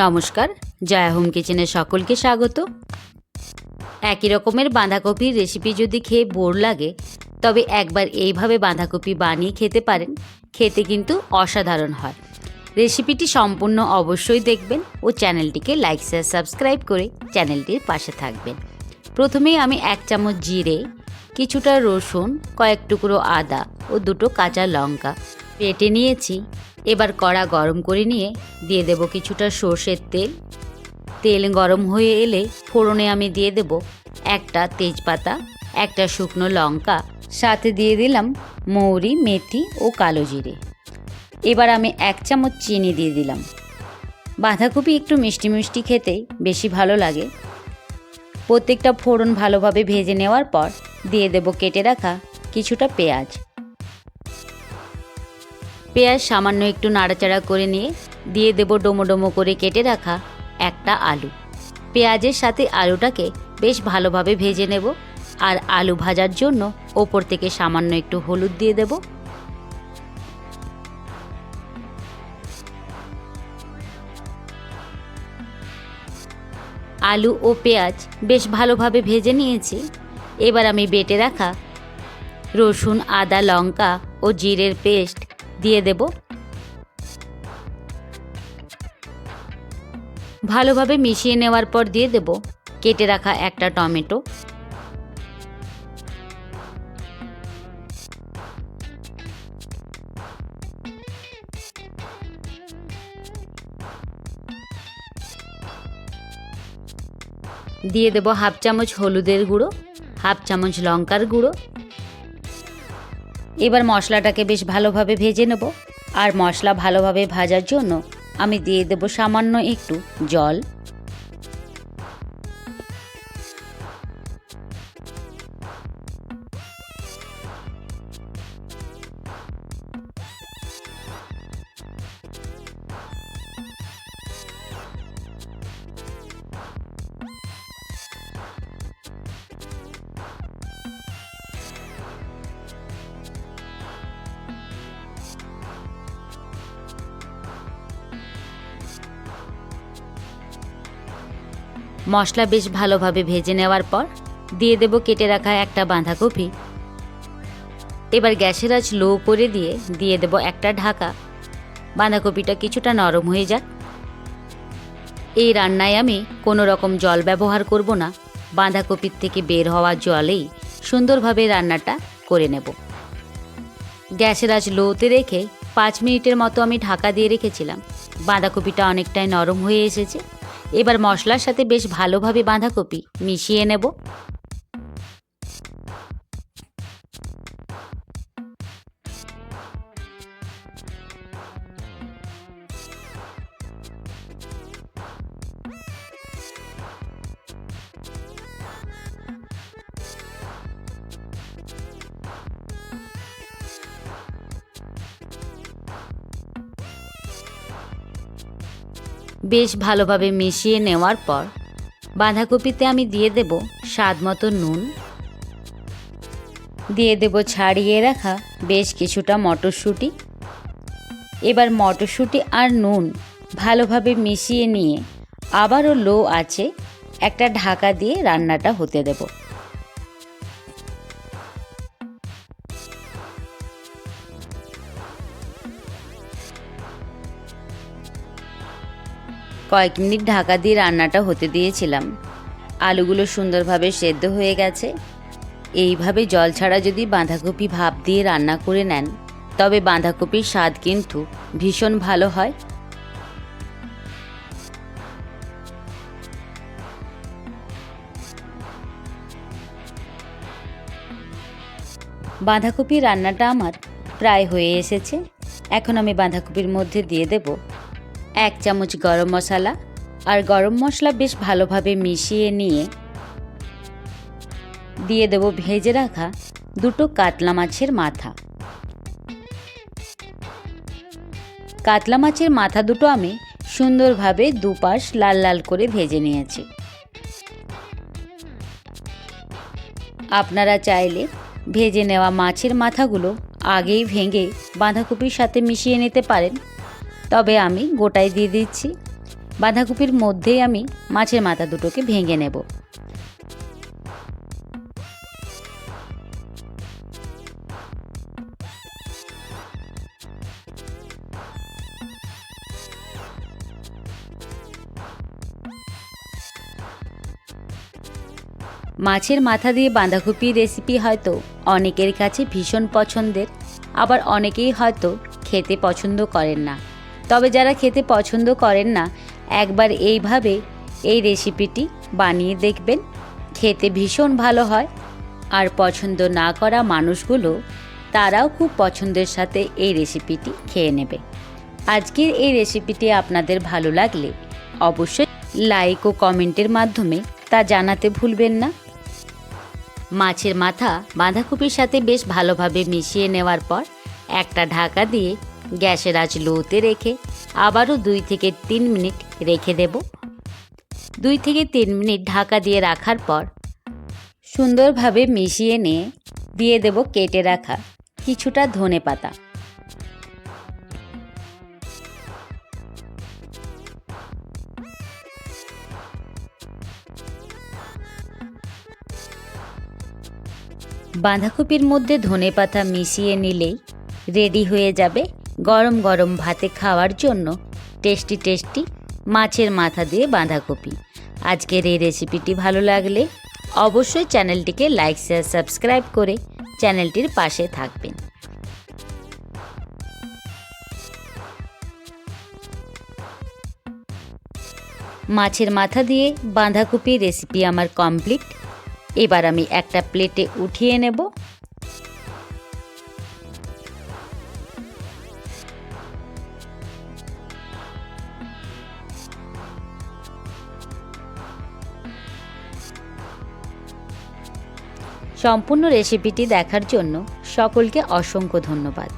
নমস্কার, জয়া হোম কিচেনে সকলকে স্বাগত। একই রকমের বাঁধাকপির রেসিপি যদি খেয়ে বোর লাগে তবে একবার এইভাবে বাঁধাকপি বানিয়ে খেতে পারেন। খেতে কিন্তু অসাধারণ হয়। রেসিপিটি সম্পূর্ণ অবশ্যই দেখবেন ও চ্যানেলটিকে লাইক শেয়ার সাবস্ক্রাইব করে চ্যানেলটির পাশে থাকবেন। প্রথমেই আমি 1 চামচ জিরে, কিছুটা রসুন, কয়েক টুকরো আদা ও 2টো কাঁচা লঙ্কা বেটে নিয়েছি। এবার কড়া গরম করে নিয়ে দিয়ে দেব কিছুটা সর্ষের তেল। তেল গরম হয়ে এলে ফোড়নে আমি দিয়ে দেব একটা তেজপাতা, একটা শুকনো লঙ্কা, সাথে দিয়ে দিলাম মৌরি, মেথি ও কালো জিরে। এবার আমি 1 চামচ চিনি দিয়ে দিলাম। বাঁধাকপি একটু মিষ্টি মিষ্টি খেতে বেশি ভালো লাগে। প্রত্যেকটা ফোড়ন ভালোভাবে ভেজে নেওয়ার পর দিয়ে দেব কেটে রাখা কিছুটা পেঁয়াজ। পেঁয়াজ সামান্য একটু নাড়াচাড়া করে নিয়ে দিয়ে দেব ডোমো ডোমো করে কেটে রাখা একটা আলু। পেঁয়াজের সাথে আলুটাকে বেশ ভালোভাবে ভেজে নেব। আর আলু ভাজার জন্য ওপর থেকে সামান্য একটু হলুদ দিয়ে দেব। আলু ও পেঁয়াজ বেশ ভালোভাবে ভেজে নিয়েছি। এবার আমি বেটে রাখা রসুন, আদা, লঙ্কা ও জিরের পেস্ট দিয়ে দেব। ভালোভাবে মিশিয়ে নেওয়ার পর দিয়ে দেব কেটে রাখা একটা টমেটো। দিয়ে দেব হাফ চামচ হলুদের গুঁড়ো, হাফ চামচ লঙ্কার গুঁড়ো। এবার মশলাটাকে বেশ ভালোভাবে ভেজে নেব। আর মশলা ভালোভাবে ভাজার জন্য আমি দিয়ে দেব সামান্য একটু জল। মশলা বেশ ভালোভাবে ভেজে নেওয়ার পর দিয়ে দেব কেটে রাখা একটা বাঁধাকপি। এবার গ্যাসের আঁচ লো করে দিয়ে দেব একটা ঢাকা। বাঁধাকপিটা কিছুটা নরম হয়ে যাক। এই রান্নায় আমি কোনো রকম জল ব্যবহার করব না। বাঁধাকপির থেকে বের হওয়া জলেই সুন্দরভাবে রান্নাটা করে নেব। গ্যাসের আঁচ লোতে রেখে 5 মিনিটের মতো আমি ঢাকা দিয়ে রেখেছিলাম। বাঁধাকপিটা অনেকটাই নরম হয়ে এসেছে। এবার মশলার সাথে বেশ ভালোভাবে বাঁধাকপি মিশিয়ে নেব। বেশ ভালোভাবে মিশিয়ে নেওয়ার পর বাঁধাকপিতে আমি দিয়ে দেব স্বাদ মতো নুন, দিয়ে দেব ছাড়িয়ে রাখা বেশ কিছুটা মটরশুঁটি। এবার মটরশুঁটি আর নুন ভালোভাবে মিশিয়ে নিয়ে আবারও লো আঁচে একটা ঢাকা দিয়ে রান্নাটা হতে দেব। কয়েক মিনিট ঢাকা দিয়ে রান্নাটা হতে দিয়েছিলাম। আলুগুলো সুন্দরভাবে সেদ্ধ হয়ে গেছে। এইভাবে জল ছাড়া যদি বাঁধাকপি ভাপ দিয়ে রান্না করে নেন তবে বাঁধাকপির স্বাদ কিন্তু ভীষণ ভালো হয়। বাঁধাকপি রান্নাটা আমার প্রায় হয়ে এসেছে। এখন আমি বাঁধাকপির মধ্যে দিয়ে দেব 1 চামচ গরম মশলা। আর গরম মশলা বেশ ভালোভাবে মিশিয়ে নিয়ে দিয়ে দেব ভেজে রাখা 2টো কাতলা মাছের মাথা। কাতলা মাছের মাথা দুটো আমি সুন্দরভাবে দুপাশ লাল লাল করে ভেজে নিয়েছি। আপনারা চাইলে ভেজে নেওয়া মাছের মাথাগুলো আগেই ভেঙে বাঁধাকপির সাথে মিশিয়ে নিতে পারেন, তবে আমি গোটাই দিয়ে দিচ্ছি। বাঁধাকপির মধ্যেই আমি মাছের মাথা দুটোকে ভেঙে নেব। মাছের মাথা দিয়ে বাঁধাকপির রেসিপি হয়তো অনেকের কাছে ভীষণ পছন্দের, আবার অনেকেই হয়তো খেতে পছন্দ করেন না। তবে যারা খেতে পছন্দ করেন না, একবার এইভাবে এই রেসিপিটি বানিয়ে দেখবেন, খেতে ভীষণ ভালো হয়। আর পছন্দ না করা মানুষগুলো তারাও খুব পছন্দের সাথে এই রেসিপিটি খেয়ে নেবে। আজকের এই রেসিপিটি আপনাদের ভালো লাগলে অবশ্যই লাইক ও কমেন্টের মাধ্যমে তা জানাতে ভুলবেন না। মাছের মাথা বাঁধাকপির সাথে বেশ ভালোভাবে মিশিয়ে নেওয়ার পর একটা ঢাকা দিয়ে গ্যাসের আঁচ লোতে রেখে আবারও 2 থেকে 3 মিনিট রেখে দেব। 2 থেকে 3 মিনিট ঢাকা দিয়ে রাখার পর সুন্দরভাবে মিশিয়ে নিয়ে দিয়ে দেব কেটে রাখা কিছুটা ধনেপাতা। বাঁধাকপির মধ্যে ধনেপাতা মিশিয়ে নিলেই রেডি হয়ে যাবে গরম গরম ভাতে খাওয়ার জন্য টেস্টি টেস্টি মাছের মাথা দিয়ে বাঁধাকপি। আজকের এই রেসিপিটি ভালো লাগলে অবশ্যই চ্যানেলটিকে লাইক শেয়ার সাবস্ক্রাইব করে চ্যানেলটির পাশে থাকবেন। মাছের মাথা দিয়ে বাঁধাকপি রেসিপি আমার কমপ্লিট। এবার আমি একটা প্লেটে উঠিয়ে নেব। সম্পূর্ণ রেসিপিটি দেখার জন্য সকলকে অসংখ্য ধন্যবাদ।